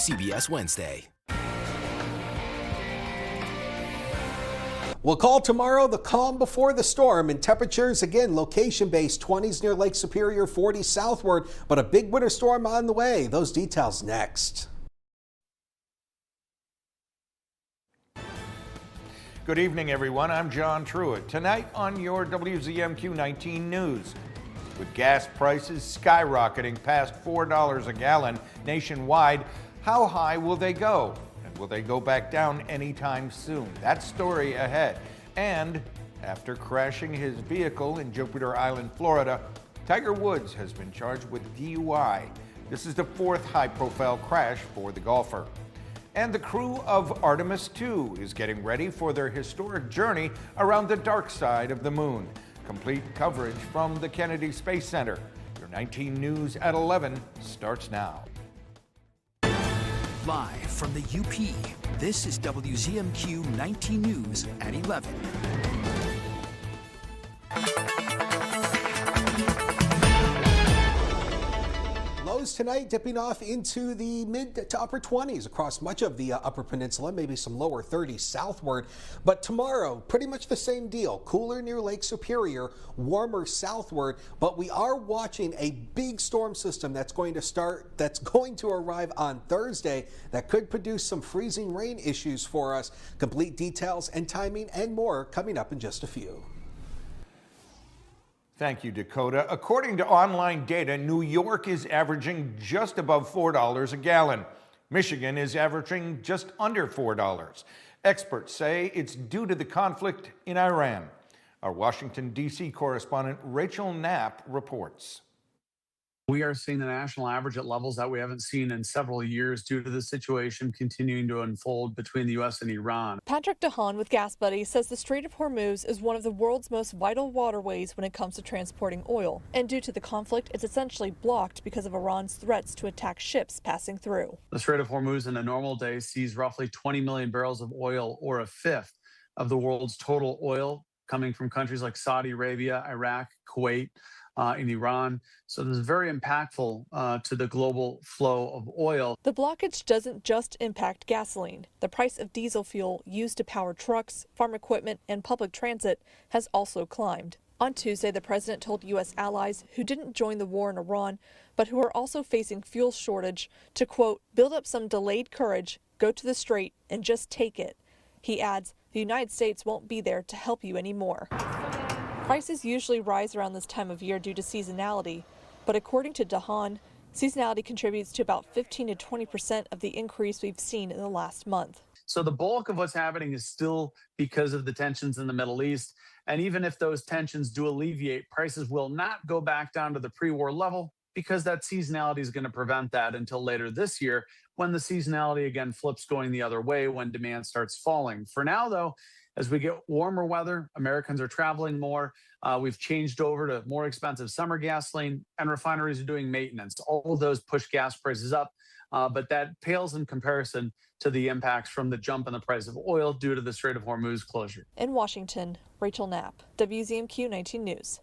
CBS Wednesday. We'll call tomorrow the calm before the storm, and temperatures again location-based 20s near Lake Superior, 40s southward, but a big winter storm on the way. Those details next. Good evening, everyone. I'm John Truitt. Tonight on your WZMQ 19 News. With gas prices skyrocketing past $4 a gallon nationwide, how high will they go? And will they go back down anytime soon? That story ahead. And after crashing his vehicle in Jupiter Island, Florida, Tiger Woods has been charged with DUI. This is the fourth high-profile crash for the golfer. And the crew of Artemis II is getting ready for their historic journey around the dark side of the moon. Complete coverage from the Kennedy Space Center. Your 19 News at 11 starts now. Live from the UP, this is WZMQ 19 News at 11. Lows tonight dipping off into the mid to upper 20s across much of the Upper Peninsula, maybe some lower 30s southward. But tomorrow, pretty much the same deal. Cooler near Lake Superior, warmer southward. But we are watching a big storm system that's going to arrive on Thursday that could produce some freezing rain issues for us. Complete details and timing and more coming up in just a few. Thank you, Dakota. According to online data, New York is averaging just above $4 a gallon. Michigan is averaging just under $4. Experts say it's due to the conflict in Iran. Our Washington, D.C. correspondent Rachel Knapp reports. We are seeing the national average at levels that we haven't seen in several years due to the situation continuing to unfold between the U.S. and Iran. Patrick DeHaan with Gas Buddy says the Strait of Hormuz is one of the world's most vital waterways when it comes to transporting oil. And due to the conflict, it's essentially blocked because of Iran's threats to attack ships passing through. The Strait of Hormuz in a normal day sees roughly 20 million barrels of oil, or a fifth of the world's total oil, coming from countries like Saudi Arabia, Iraq, Kuwait, in Iran. So this is very impactful to the global flow of oil. The blockage doesn't just impact gasoline. The price of diesel fuel used to power trucks, farm equipment, and public transit has also climbed. On Tuesday, the president told U.S. allies who didn't join the war in Iran, but who are also facing fuel shortage, to, quote, build up some delayed courage, go to the strait, and just take it. He adds, the United States won't be there to help you anymore. Prices usually rise around this time of year due to seasonality, but according to DeHaan, seasonality contributes to about 15 to 20% of the increase we've seen in the last month. So the bulk of what's happening is still because of the tensions in the Middle East. And even if those tensions do alleviate, prices will not go back down to the pre-war level because that seasonality is going to prevent that until later this year, when the seasonality again flips going the other way when demand starts falling. For now, though, as we get warmer weather, Americans are traveling more. We've changed over to more expensive summer gasoline, and refineries are doing maintenance. All of those push gas prices up, but that pales in comparison to the impacts from the jump in the price of oil due to the Strait of Hormuz closure. In Washington, Rachel Knapp, WZMQ 19 News.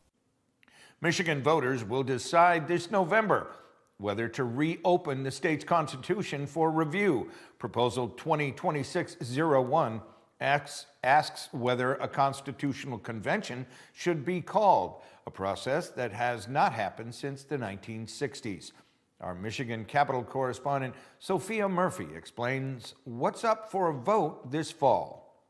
Michigan voters will decide this November whether to reopen the state's constitution for review. Proposal 2026-01 asks whether a constitutional convention should be called, a process that has not happened since the 1960s. Our Michigan Capitol correspondent Sophia Murphy explains what's up for a vote this fall.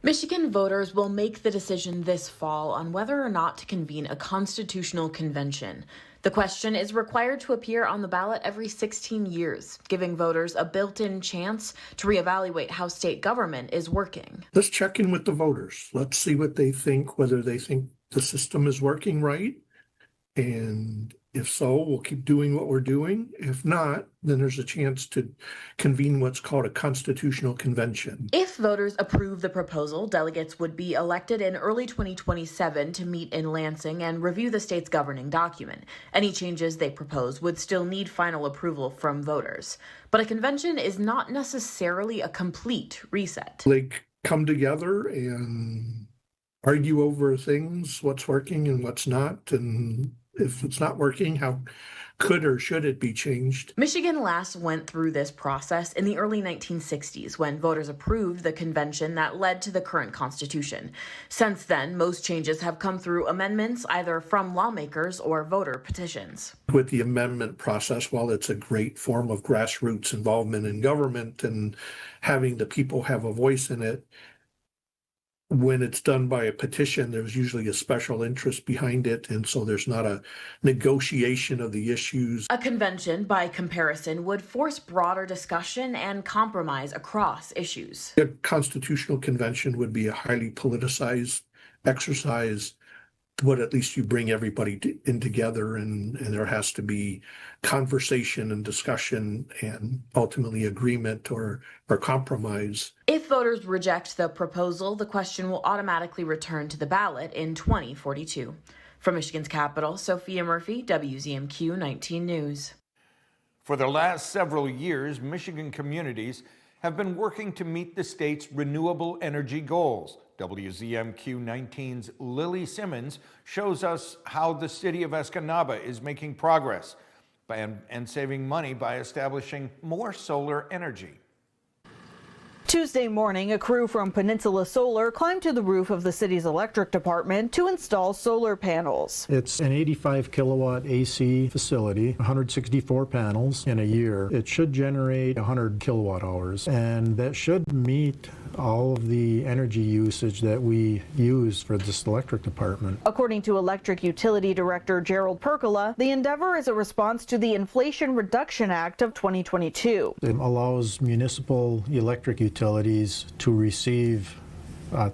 Michigan voters will make the decision this fall on whether or not to convene a constitutional convention. The question is required to appear on the ballot every 16 years, giving voters a built-in chance to reevaluate how state government is working. Let's check in with the voters. Let's see what they think, whether they think the system is working right. And if so, we'll keep doing what we're doing. If not, then there's a chance to convene what's called a constitutional convention. If voters approve the proposal, delegates would be elected in early 2027 to meet in Lansing and review the state's governing document. Any changes they propose would still need final approval from voters. But a convention is not necessarily a complete reset. They come together and argue over things, what's working and what's not, and if it's not working, how could or should it be changed? Michigan last went through this process in the early 1960s when voters approved the convention that led to the current constitution. Since then, most changes have come through amendments either from lawmakers or voter petitions. With the amendment process, while it's a great form of grassroots involvement in government and having the people have a voice in it, when it's done by a petition, there's usually a special interest behind it, and so there's not a negotiation of the issues. A convention, by comparison, would force broader discussion and compromise across issues. A constitutional convention would be a highly politicized exercise, but at least you bring everybody in together, and there has to be conversation and discussion and ultimately agreement or compromise. If voters reject the proposal, the question will automatically return to the ballot in 2042. From Michigan's capital, Sophia Murphy, WZMQ 19 News. For the last several years, Michigan communities have been working to meet the state's renewable energy goals. WZMQ 19's Lily Simmons shows us how the city of Escanaba is making progress and saving money by establishing more solar energy. Tuesday morning, a crew from Peninsula Solar climbed to the roof of the city's electric department to install solar panels. It's an 85 kilowatt AC facility, 164 panels in a year. It should generate 100 kilowatt hours, and that should meet all of the energy usage that we use for this electric department. According to Electric Utility Director Gerald Percola, the endeavor is a response to the Inflation Reduction Act of 2022. It allows municipal electric utilities to receive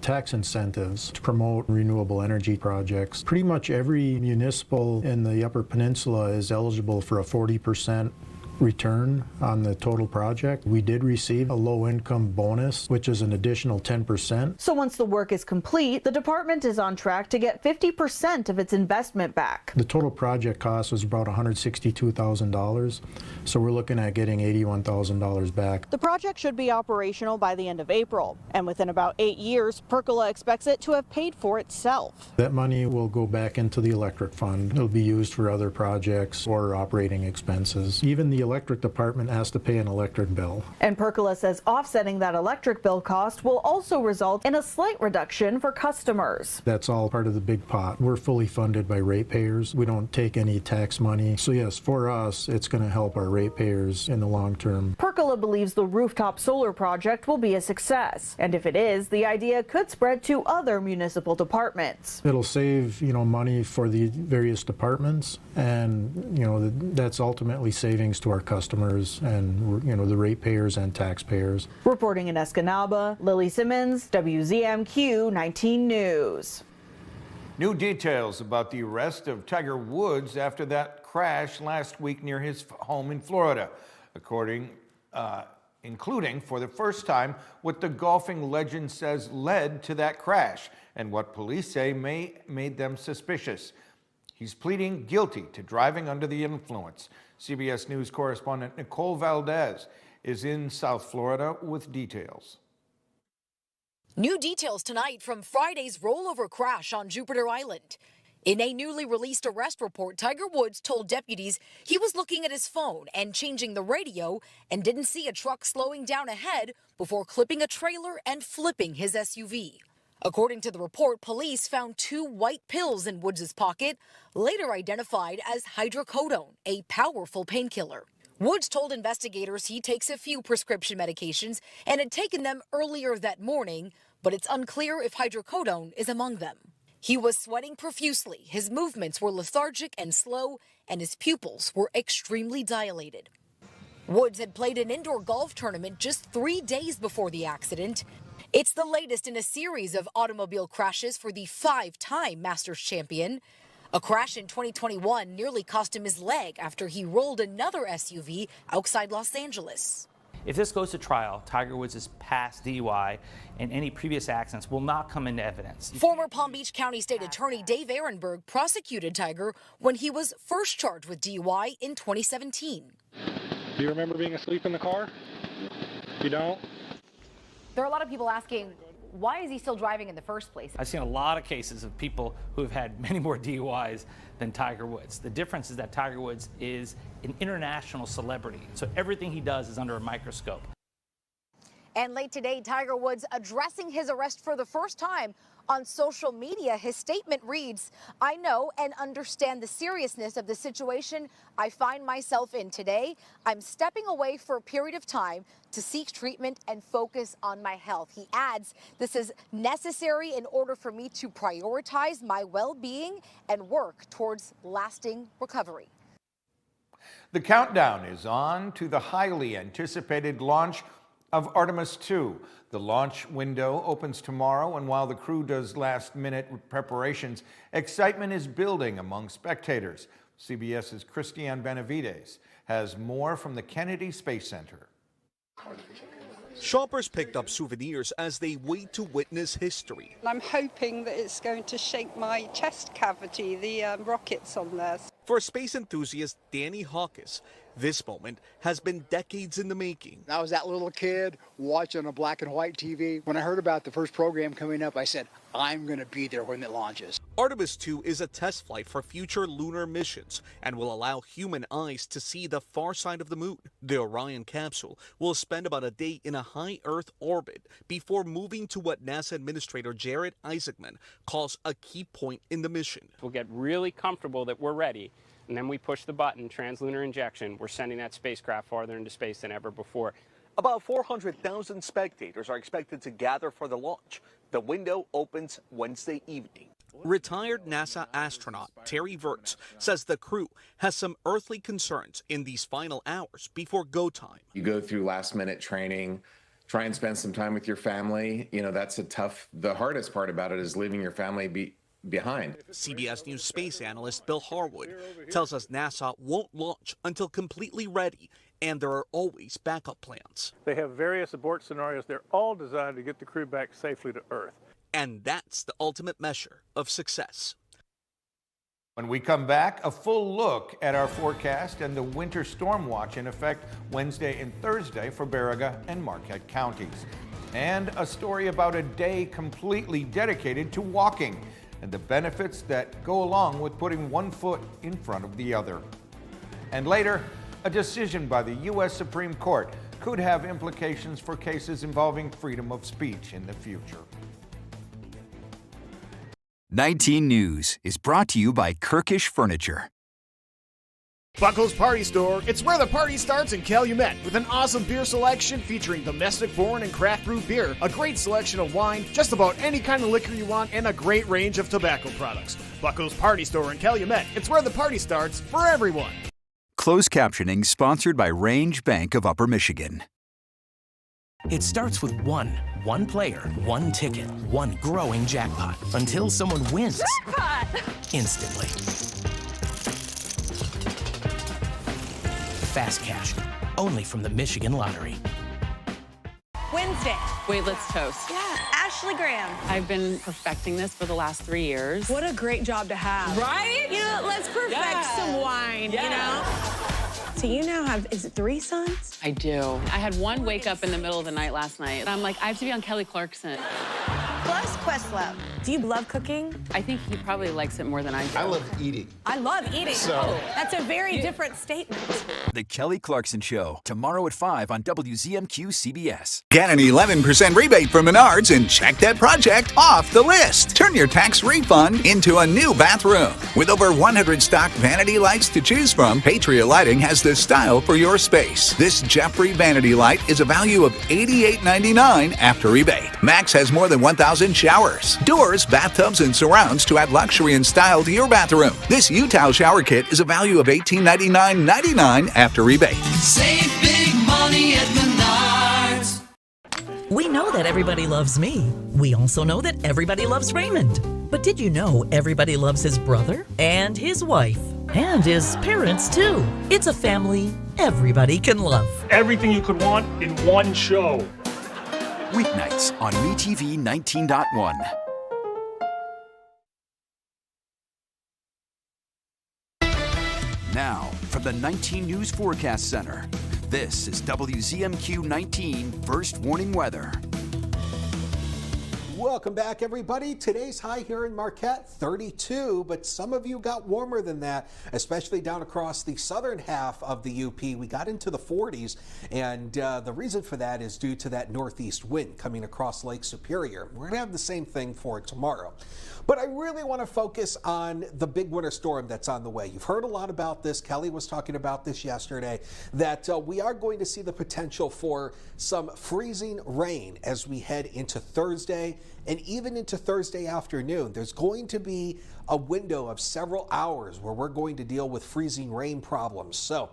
tax incentives to promote renewable energy projects. Pretty much every municipal in the Upper Peninsula is eligible for a 40% return on the total project. We did receive a low-income bonus, which is an additional 10%. So once the work is complete, the department is on track to get 50% of its investment back. The total project cost was about $162,000, so we're looking at getting $81,000 back. The project should be operational by the end of April, and within about 8 years, Percola expects it to have paid for itself. That money will go back into the electric fund. It'll be used for other projects or operating expenses. Even the electric department has to pay an electric bill. And Percola says offsetting that electric bill cost will also result in a slight reduction for customers. That's all part of the big pot. We're fully funded by ratepayers. We don't take any tax money. So yes, for us, it's going to help our ratepayers in the long term. Percola believes the rooftop solar project will be a success. And if it is, the idea could spread to other municipal departments. It'll save, money for the various departments, and, that's ultimately savings to our customers and, the ratepayers and taxpayers. Reporting in Escanaba, Lily Simmons, WZMQ 19 News. New details about the arrest of Tiger Woods after that crash last week near his home in Florida, including for the first time what the golfing legend says led to that crash and what police say made them suspicious. He's pleading guilty to driving under the influence. CBS News correspondent Nicole Valdez is in South Florida with details. New details tonight from Friday's rollover crash on Jupiter Island. In a newly released arrest report, Tiger Woods told deputies he was looking at his phone and changing the radio and didn't see a truck slowing down ahead before clipping a trailer and flipping his SUV. According to the report, police found 2 white pills in Woods' pocket, later identified as hydrocodone, a powerful painkiller. Woods told investigators he takes a few prescription medications and had taken them earlier that morning, but it's unclear if hydrocodone is among them. He was sweating profusely, his movements were lethargic and slow, and his pupils were extremely dilated. Woods had played an indoor golf tournament just 3 days before the accident. It's the latest in a series of automobile crashes for the 5-time Masters champion. A crash in 2021 nearly cost him his leg after he rolled another SUV outside Los Angeles. If this goes to trial, Tiger Woods' past DUI and any previous accidents will not come into evidence. Former Palm Beach County State Attorney Dave Ehrenberg prosecuted Tiger when he was first charged with DUI in 2017. Do you remember being asleep in the car? You don't? There are a lot of people asking, why is he still driving in the first place? I've seen a lot of cases of people who have had many more DUIs than Tiger Woods. The difference is that Tiger Woods is an international celebrity, so everything he does is under a microscope. And late today, Tiger Woods addressing his arrest for the first time on social media. His statement reads, "I know and understand the seriousness of the situation I find myself in today. I'm stepping away for a period of time to seek treatment and focus on my health." He adds, "This is necessary in order for me to prioritize my well-being and work towards lasting recovery." The countdown is on to the highly anticipated launch of Artemis II. The launch window opens tomorrow, and while the crew does last-minute preparations, excitement is building among spectators. CBS's Christiane Benavides has more from the Kennedy Space Center. Shoppers picked up souvenirs as they wait to witness history. I'm hoping that it's going to shake my chest cavity, the rockets on there. For space enthusiast Danny Hawkes, this moment has been decades in the making. I was that little kid watching a black and white TV. When I heard about the first program coming up, I said, I'm going to be there when it launches. Artemis II is a test flight for future lunar missions and will allow human eyes to see the far side of the moon. The Orion capsule will spend about a day in a high Earth orbit before moving to what NASA Administrator Jared Isaacman calls a key point in the mission. We'll get really comfortable that we're ready, and then we push the button, translunar injection. We're sending that spacecraft farther into space than ever before. About 400,000 spectators are expected to gather for the launch. The window opens Wednesday evening. Retired NASA astronaut Terry Virts says the crew has some earthly concerns in these final hours before go time. You go through last-minute training, try and spend some time with your family. You know, that's the hardest part about it is leaving your family behind. CBS News space analyst Bill Harwood tells us NASA won't launch until completely ready, and there are always backup plans. They have various abort scenarios. They're all designed to get the crew back safely to Earth. And that's the ultimate measure of success. When we come back, a full look at our forecast and the winter storm watch in effect Wednesday and Thursday for Baraga and Marquette counties. And a story about a day completely dedicated to walking and the benefits that go along with putting one foot in front of the other. And later, a decision by the U.S. Supreme Court could have implications for cases involving freedom of speech in the future. 19 News is brought to you by Kirkish Furniture. Buckle's Party Store. It's where the party starts in Calumet with an awesome beer selection featuring domestic foreign and craft brew beer, a great selection of wine, just about any kind of liquor you want, and a great range of tobacco products. Buckle's Party Store in Calumet. It's where the party starts for everyone. Closed captioning sponsored by Range Bank of Upper Michigan. It starts with one player, one ticket, one growing jackpot until someone wins Jackpot! Instantly. Fast cash, only from the Michigan Lottery. Wednesday. Wait, let's toast. Yeah, Ashley Graham. I've been perfecting this for the last 3 years. What a great job to have. Right? You know, let's perfect some wine, you know? So you now have, is it 3 sons? I do. I had one wake up in the middle of the night last night. And I'm like, I have to be on Kelly Clarkson. Plus Questlove. Do you love cooking? I think he probably likes it more than I do. I love eating. I love eating. So that's a very different statement. The Kelly Clarkson Show, tomorrow at 5 on WZMQ CBS. Get an 11% rebate from Menards and check that project off the list. Turn your tax refund into a new bathroom. With over 100 stock vanity lights to choose from, Patriot Lighting has the style for your space. This Jeffrey vanity light is a value of $88.99 after rebate. Max has more than 1,000 showers, doors, bathtubs, and surrounds to add luxury and style to your bathroom. This U-Towel shower kit is a value of $1899.99 after rebate. Save big money at Menards. We know that everybody loves me. We also know that everybody loves Raymond. But did you know everybody loves his brother and his wife and his parents too? It's a family everybody can love. Everything you could want in one show. Weeknights on MeTV 19.1. Now, from the 19 News Forecast Center, this is WZMQ 19 First Warning Weather. Welcome back, everybody. Today's high here in Marquette, 32, but some of you got warmer than that, especially down across the southern half of the UP. We got into the 40s, and the reason for that is due to that northeast wind coming across Lake Superior. We're going to have the same thing for tomorrow. But I really want to focus on the big winter storm that's on the way. You've heard a lot about this. Kelly was talking about this yesterday, that we are going to see the potential for some freezing rain as we head into Thursday and even into Thursday afternoon. There's going to be a window of several hours where we're going to deal with freezing rain problems. So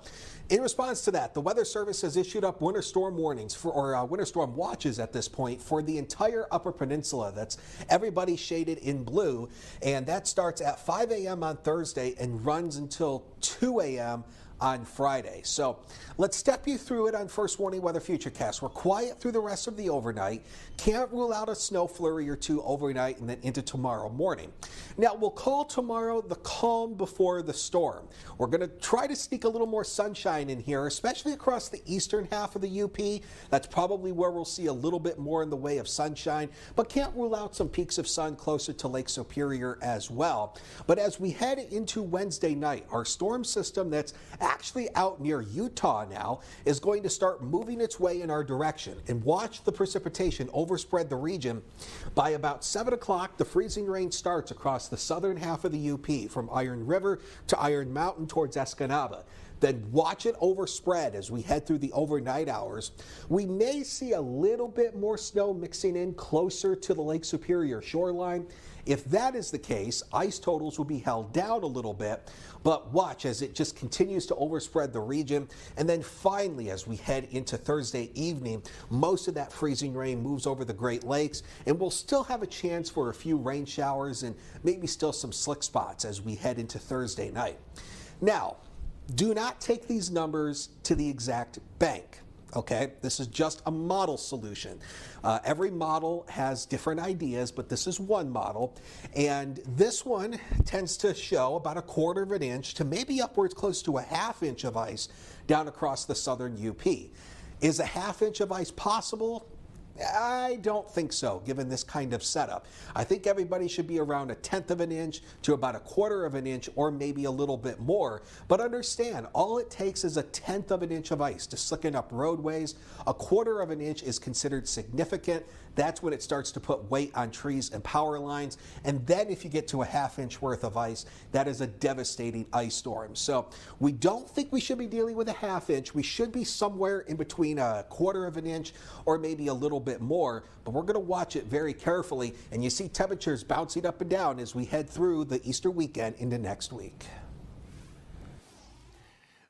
in response to that, the Weather Service has issued up winter storm warnings or winter storm watches at this point for the entire Upper Peninsula. That's everybody shaded in blue, and that starts at 5 a.m. on Thursday and runs until 2 a.m. on Friday. So let's step you through it on First Warning Weather Futurecast. We're quiet through the rest of the overnight. Can't rule out a snow flurry or two overnight and then into tomorrow morning. Now, we'll call tomorrow the calm before the storm. We're going to try to sneak a little more sunshine in here, especially across the eastern half of the UP. That's probably where we'll see a little bit more in the way of sunshine, but can't rule out some peaks of sun closer to Lake Superior as well. But as we head into Wednesday night, our storm system that's actually out near Utah now is going to start moving its way in our direction, and watch the precipitation overspread the region. By about 7 o'clock, the freezing rain starts across the southern half of the UP from Iron River to Iron Mountain towards Escanaba. Then watch it overspread as we head through the overnight hours. We may see a little bit more snow mixing in closer to the Lake Superior shoreline. If that is the case, ice totals will be held down a little bit, but watch as it just continues to overspread the region. And then finally, as we head into Thursday evening, most of that freezing rain moves over the Great Lakes, and we'll still have a chance for a few rain showers and maybe still some slick spots as we head into Thursday night. Now, do not take these numbers to the exact bank. Okay, this is just a model solution. Every model has different ideas, but this is one model. And this one tends to show about 1/4 of an inch to maybe upwards close to a 1/2 inch of ice down across the southern UP. Is a 1/2 inch of ice possible? I don't think so, given this kind of setup. I think everybody should be around 1/10 of an inch to about 1/4 of an inch, or maybe a little bit more. But understand, all it takes is 1/10 of an inch of ice to slicken up roadways. 1/4 of an inch is considered significant. That's when it starts to put weight on trees and power lines. And then if you get to a 1/2 inch worth of ice, that is a devastating ice storm. So we don't think we should be dealing with a 1/2 inch. We should be somewhere in between 1/4 of an inch or maybe a little bit more, but we're going to watch it very carefully. And you see temperatures bouncing up and down as we head through the Easter weekend into next week.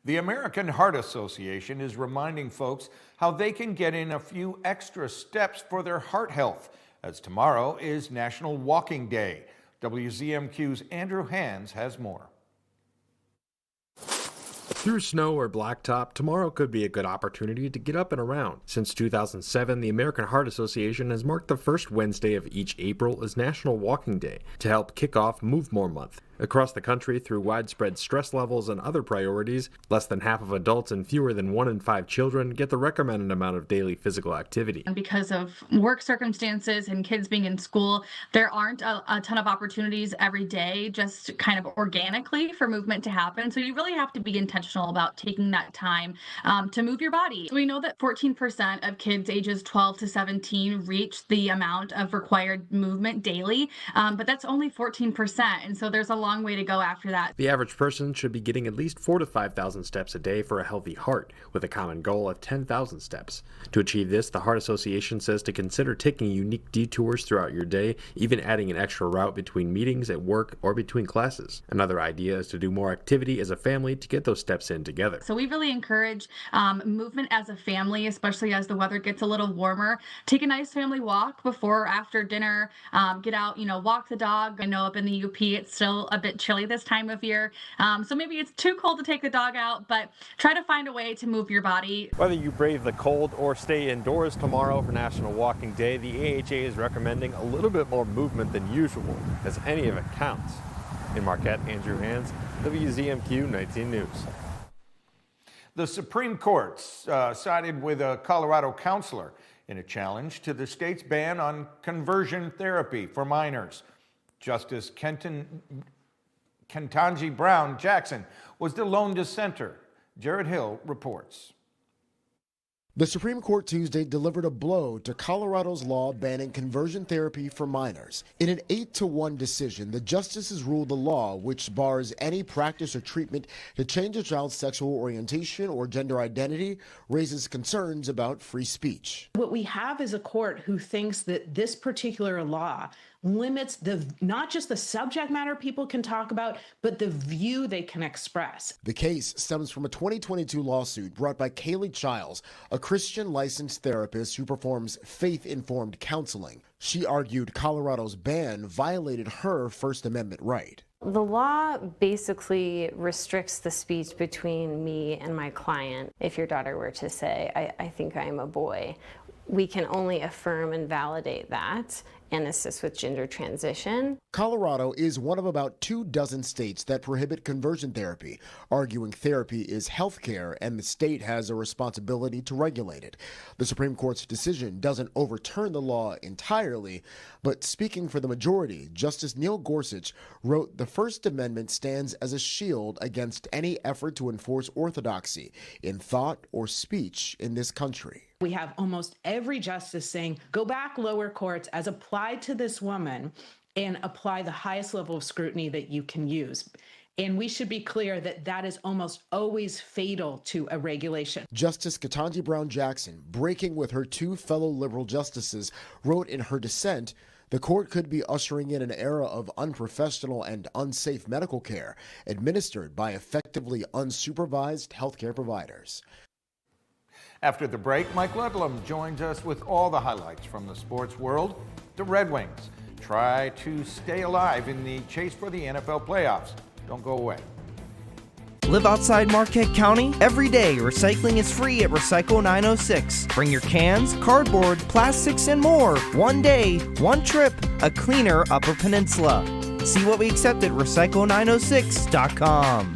The American Heart Association is reminding folks how they can get in a few extra steps for their heart health, as tomorrow is National Walking Day. WZMQ's Andrew Hands has more. Through snow or blacktop, tomorrow could be a good opportunity to get up and around. Since 2007, the American Heart Association has marked the first Wednesday of each April as National Walking Day to help kick off Move More Month. Across the country, through widespread stress levels and other priorities, less than half of adults and fewer than 1 in 5 children get the recommended amount of daily physical activity. And because of work circumstances and kids being in school, there aren't a ton of opportunities every day, just kind of organically, for movement to happen. So you really have to be intentional about taking that time to move your body. So we know that 14% of kids ages 12 to 17 reach the amount of required movement daily, but that's only 14%. And so there's a long way to go after that. The average person should be getting at least 4,000 to 5,000 steps a day for a healthy heart, with a common goal of 10,000 steps. To achieve this, the Heart Association says to consider taking unique detours throughout your day, even adding an extra route between meetings at work or between classes. Another idea is to do more activity as a family to get those steps in together. So we really encourage movement as a family, especially as the weather gets a little warmer. Take a nice family walk before or after dinner. Get out, walk the dog. I know up in the UP it's still a bit chilly this time of year, so maybe it's too cold to take the dog out, but try to find a way to move your body. Whether you brave the cold or stay indoors tomorrow for National Walking Day, the AHA is recommending a little bit more movement than usual, as any of it counts. In Marquette, Andrew Hands, WZMQ 19 News. The Supreme Court sided with a Colorado counselor in a challenge to the state's ban on conversion therapy for minors. Justice Ketanji Brown Jackson was the lone dissenter. Jared Hill reports. The Supreme Court Tuesday delivered a blow to Colorado's law banning conversion therapy for minors. In an 8-1 decision, the justices ruled the law, which bars any practice or treatment to change a child's sexual orientation or gender identity, raises concerns about free speech. What we have is a court who thinks that this particular law limits not just the subject matter people can talk about, but the view they can express. The case stems from a 2022 lawsuit brought by Kaylee Childs, a Christian licensed therapist who performs faith-informed counseling. She argued Colorado's ban violated her First Amendment right. The law basically restricts the speech between me and my client. If your daughter were to say, I think I'm a boy, we can only affirm and validate that and assist with gender transition. Colorado is one of about 24 states that prohibit conversion therapy, arguing therapy is health care and the state has a responsibility to regulate it. The Supreme Court's decision doesn't overturn the law entirely, but speaking for the majority, Justice Neil Gorsuch wrote, "The First Amendment stands as a shield against any effort to enforce orthodoxy in thought or speech in this country." We have almost every justice saying, go back lower courts as applied to this woman and apply the highest level of scrutiny that you can use. And we should be clear that that is almost always fatal to a regulation. Justice Ketanji Brown Jackson, breaking with her two fellow liberal justices, wrote in her dissent, "The court could be ushering in an era of unprofessional and unsafe medical care administered by effectively unsupervised healthcare providers." After the break, Mike Ludlam joins us with all the highlights from the sports world. The Red Wings try to stay alive in the chase for the NFL playoffs. Don't go away. Live outside Marquette County? Every day, recycling is free at Recycle 906. Bring your cans, cardboard, plastics, and more. One day, one trip, a cleaner Upper Peninsula. See what we accept at recycle906.com.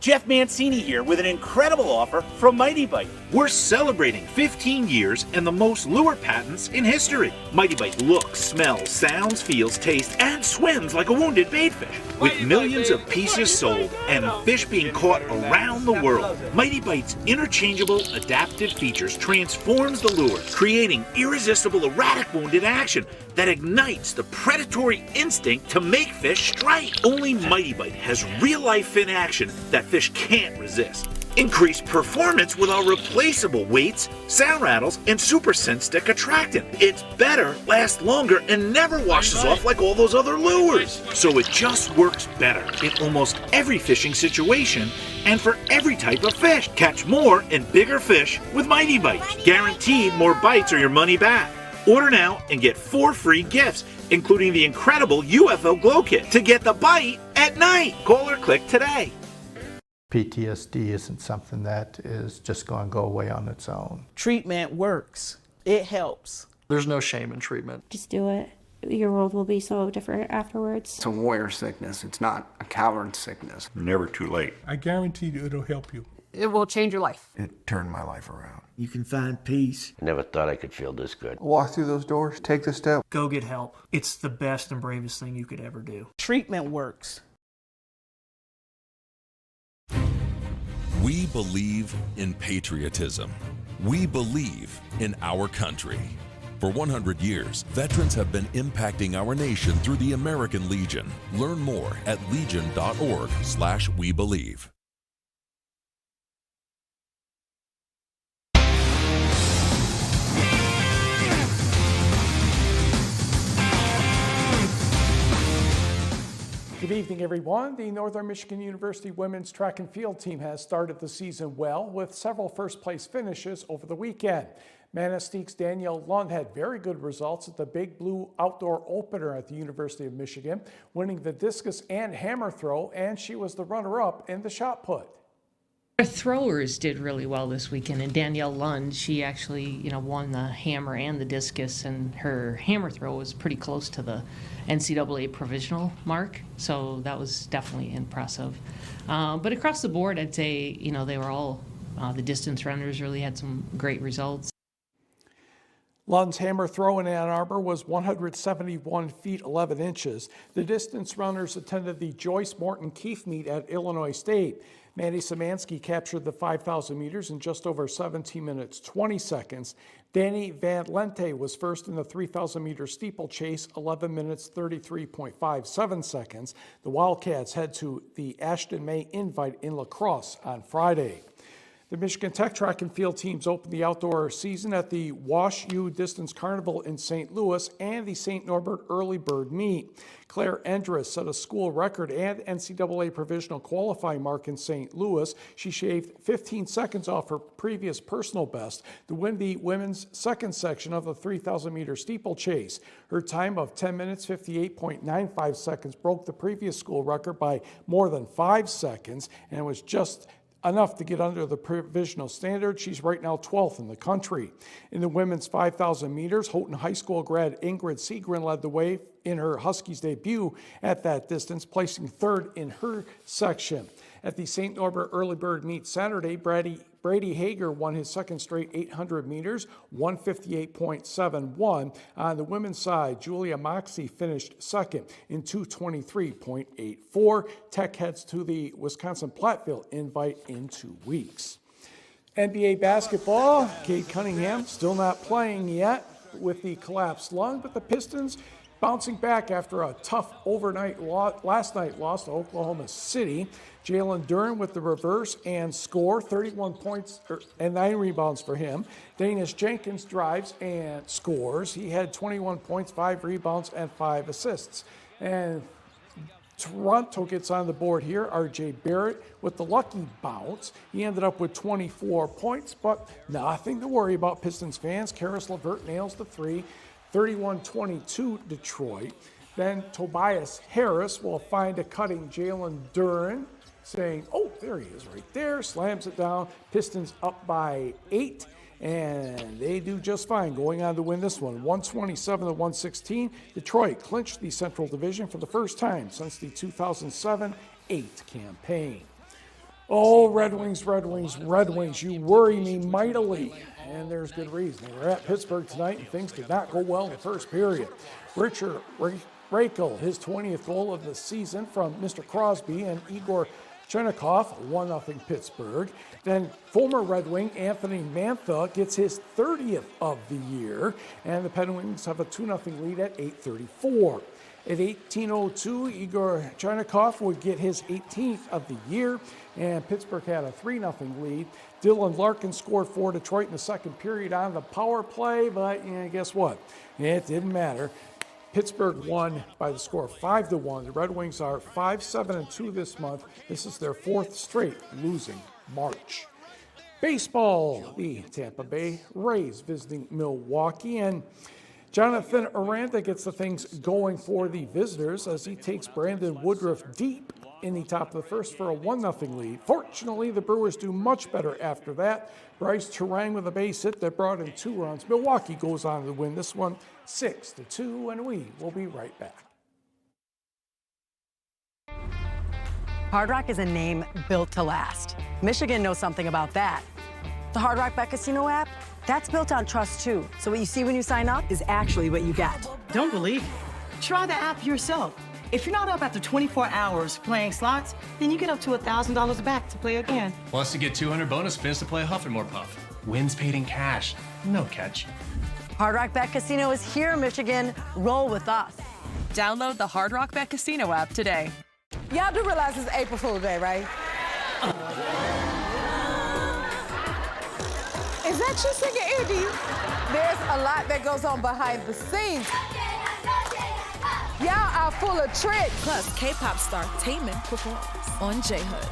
Jeff Mancini here with an incredible offer from Mighty Bite. We're celebrating 15 years and the most lure patents in history. Mighty Bite looks, smells, sounds, feels, tastes, and swims like a wounded baitfish. With millions of pieces sold and fish being caught around the world, Mighty Bite's interchangeable adaptive features transforms the lure, creating irresistible erratic wounded action that ignites the predatory instinct to make fish strike. Only Mighty Bite has real-life fin action that fish can't resist. Increase performance with our replaceable weights, sound rattles, and super sense stick attractant. It's better, lasts longer, and never washes off like all those other lures. So it just works better in almost every fishing situation and for every type of fish. Catch more and bigger fish with Mighty Bite. Guaranteed more bites or your money back. Order now and get 4 free gifts, including the incredible UFO Glow Kit to get the bite at night. Call or click today. PTSD isn't something that is just going to go away on its own. Treatment works. It helps. There's no shame in treatment. Just do it. Your world will be so different afterwards. It's a warrior sickness. It's not a coward sickness. Never too late. I guarantee you it'll help you. It will change your life. It turned my life around. You can find peace. I never thought I could feel this good. Walk through those doors, take the step. Go get help. It's the best and bravest thing you could ever do. Treatment works. We believe in patriotism. We believe in our country. For 100 years, veterans have been impacting our nation through the American Legion. Learn more at legion.org/webelieve. Good evening, everyone. The Northern Michigan University women's track and field team has started the season well with several first-place finishes over the weekend. Manistee Danielle Lund had very good results at the Big Blue Outdoor Opener at the University of Michigan, winning the discus and hammer throw, and she was the runner-up in the shot put. Our throwers did really well this weekend, and Danielle Lund, she actually, won the hammer and the discus, and her hammer throw was pretty close to the NCAA provisional mark, so that was definitely impressive. But across the board, I'd say, they were all, the distance runners really had some great results. Lund's hammer throw in Ann Arbor was 171 feet 11 inches. The distance runners attended the Joyce Morton Keith meet at Illinois State. Mandy Szymanski captured the 5,000 meters in just over 17 minutes, 20 seconds. Danny Van Lente was first in the 3,000 meter steeplechase, 11 minutes, 33.57 seconds. The Wildcats head to the Ashton May Invite in La Crosse on Friday. The Michigan Tech track and field teams opened the outdoor season at the Wash U Distance Carnival in St. Louis and the St. Norbert Early Bird Meet. Claire Endress set a school record and NCAA provisional qualifying mark in St. Louis. She shaved 15 seconds off her previous personal best to win the women's second section of the 3,000 meter steeplechase. Her time of 10 minutes, 58.95 seconds broke the previous school record by more than 5 seconds and was just enough to get under the provisional standard. She's right now 12th in the country. In the women's 5,000 meters, Houghton High School grad Ingrid Seagren led the way in her Huskies debut at that distance, placing third in her section. At the St. Norbert Early Bird Meet Saturday, Brady Hager won his second straight 800 meters, 158.71. On the women's side, Julia Moxie finished second in 223.84. Tech heads to the Wisconsin Platteville Invite in 2 weeks. NBA basketball, Cade Cunningham still not playing yet with the collapsed lung, but the Pistons bouncing back after a tough last night loss to Oklahoma City. Jalen Duren with the reverse and score, 31 points and 9 rebounds for him. Danish Jenkins drives and scores. He had 21 points, 5 rebounds, and 5 assists. And Toronto gets on the board here. R.J. Barrett with the lucky bounce. He ended up with 24 points, but nothing to worry about, Pistons fans. Karis LeVert nails the three. 31-22 Detroit. Then Tobias Harris will find a cutting Jalen Duren, saying, oh, there he is right there, slams it down. Pistons up by 8, and they do just fine going on to win this one. 127-116. Detroit clinched the Central Division for the first time since the 2007-8 campaign. Oh, Red Wings, Red Wings, Red Wings, you worry me mightily. And there's good reason. They were at Pittsburgh tonight, and things did not go well in the first period. Richard Rakel, his 20th goal of the season from Mr. Crosby and Igor Chernikov, 1-0 Pittsburgh. Then former Red Wing Anthony Mantha gets his 30th of the year, and the Penguins have a 2-0 lead at 8:34. At 18:02, Igor Chernikov would get his 18th of the year, and Pittsburgh had a 3-0 lead. Dylan Larkin scored for Detroit in the second period on the power play, but guess what? It didn't matter. Pittsburgh won by the score of 5-1. The Red Wings are 5-7-2 this month. This is their 4th straight losing March. Baseball, the Tampa Bay Rays visiting Milwaukee, and Jonathan Aranda gets the things going for the visitors as he takes Brandon Woodruff deep in the top of the first for a 1-0 lead. Fortunately, the Brewers do much better after that. Bryce Terang with a base hit that brought in 2 runs. Milwaukee goes on to win this one 6-2, and we will be right back. Hard Rock is a name built to last. Michigan knows something about that. The Hard Rock Bet Casino app, that's built on trust too. So what you see when you sign up is actually what you get. Don't believe it? Try the app yourself. If you're not up after 24 hours playing slots, then you get up to $1,000 back to play again. Plus, to get 200 bonus spins to play Huff and More Puff. Wins paid in cash. No catch. Hard Rock Bet Casino is here, Michigan. Roll with us. Download the Hard Rock Bet Casino app today. Y'all do realize it's April Fool's Day, right? Is that you singing, Andy? There's a lot that goes on behind the scenes. Y'all are full of tricks. Plus, K-pop star Taemin performs on J-Hood.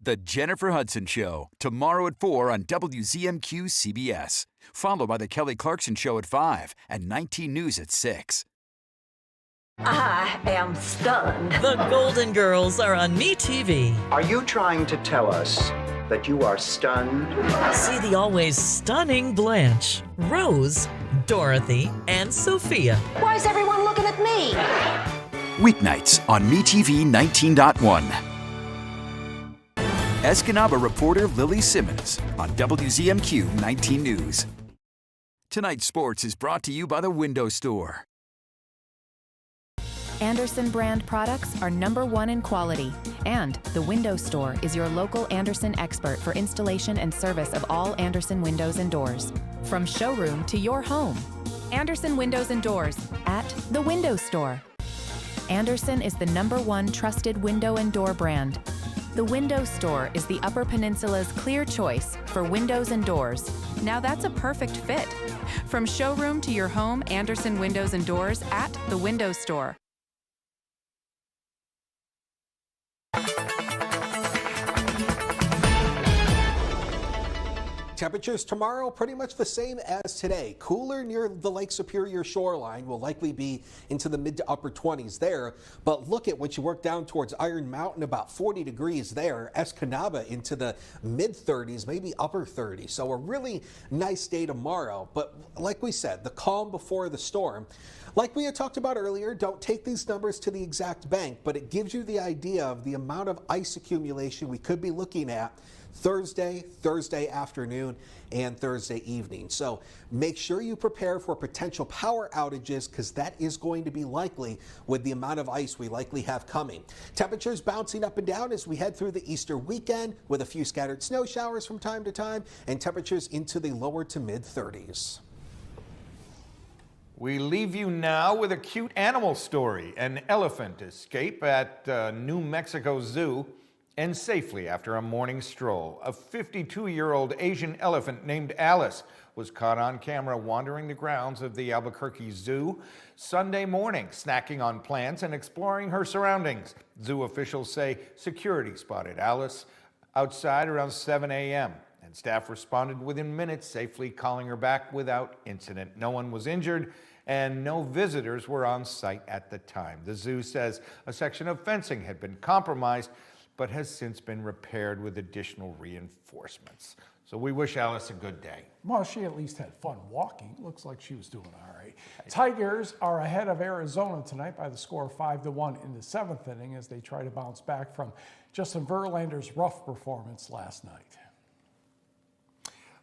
The Jennifer Hudson Show, tomorrow at 4 on WZMQ CBS. Followed by The Kelly Clarkson Show at 5 and 19 News at 6. I am stunned. The Golden Girls are on MeTV. Are you trying to tell us that you are stunned? See the always stunning Blanche, Rose, Dorothy, and Sophia. Why is everyone looking at me? Weeknights on MeTV 19.1. Escanaba reporter Lily Simmons on WZMQ 19 News. Tonight's sports is brought to you by the Window Store. Andersen brand products are #1 in quality, and the Window Store is your local Andersen expert for installation and service of all Andersen windows and doors. From showroom to your home, Andersen Windows and Doors at the Window Store. Andersen is the #1 trusted window and door brand. The Window Store is the Upper Peninsula's clear choice for windows and doors. Now that's a perfect fit. From showroom to your home, Andersen Windows and Doors at the Window Store. Temperatures tomorrow pretty much the same as today. Cooler near the Lake Superior shoreline, will likely be into the mid to upper 20s there. But look at once you work down towards Iron Mountain, about 40 degrees there. Escanaba into the mid 30s, maybe upper 30s. So a really nice day tomorrow. But like we said, the calm before the storm. Like we had talked about earlier, don't take these numbers to the exact bank, but it gives you the idea of the amount of ice accumulation we could be looking at Thursday afternoon, and Thursday evening. So make sure you prepare for potential power outages, because that is going to be likely with the amount of ice we likely have coming. Temperatures bouncing up and down as we head through the Easter weekend, with a few scattered snow showers from time to time, and temperatures into the lower to mid 30s. We leave you now with a cute animal story. An elephant escape at New Mexico Zoo ends safely after a morning stroll. A 52-year-old Asian elephant named Alice was caught on camera wandering the grounds of the Albuquerque Zoo Sunday morning, snacking on plants and exploring her surroundings. Zoo officials say security spotted Alice outside around 7 a.m. and staff responded within minutes, safely calling her back without incident. No one was injured and no visitors were on site at the time. The zoo says a section of fencing had been compromised, but has since been repaired with additional reinforcements. So we wish Alice a good day. Well, she at least had fun walking. Looks like she was doing all right. Tigers are ahead of Arizona tonight by the score of 5-1 in the 7th inning as they try to bounce back from Justin Verlander's rough performance last night.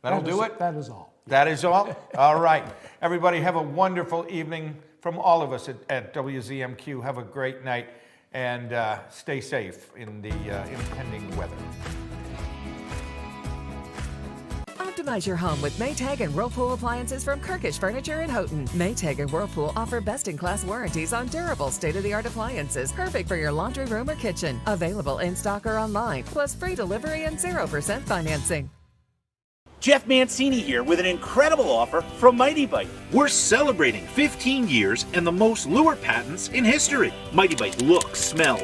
That'll do it? That is all. That is all? All right. Everybody have a wonderful evening from all of us at WZMQ. Have a great night. And stay safe in the impending weather. Optimize your home with Maytag and Whirlpool appliances from Kirkish Furniture in Houghton. Maytag and Whirlpool offer best-in-class warranties on durable, state-of-the-art appliances, perfect for your laundry room or kitchen. Available in stock or online, plus free delivery and 0% financing. Jeff Mancini here with an incredible offer from Mighty Bite. We're celebrating 15 years and the most lure patents in history. Mighty Bite looks, smells,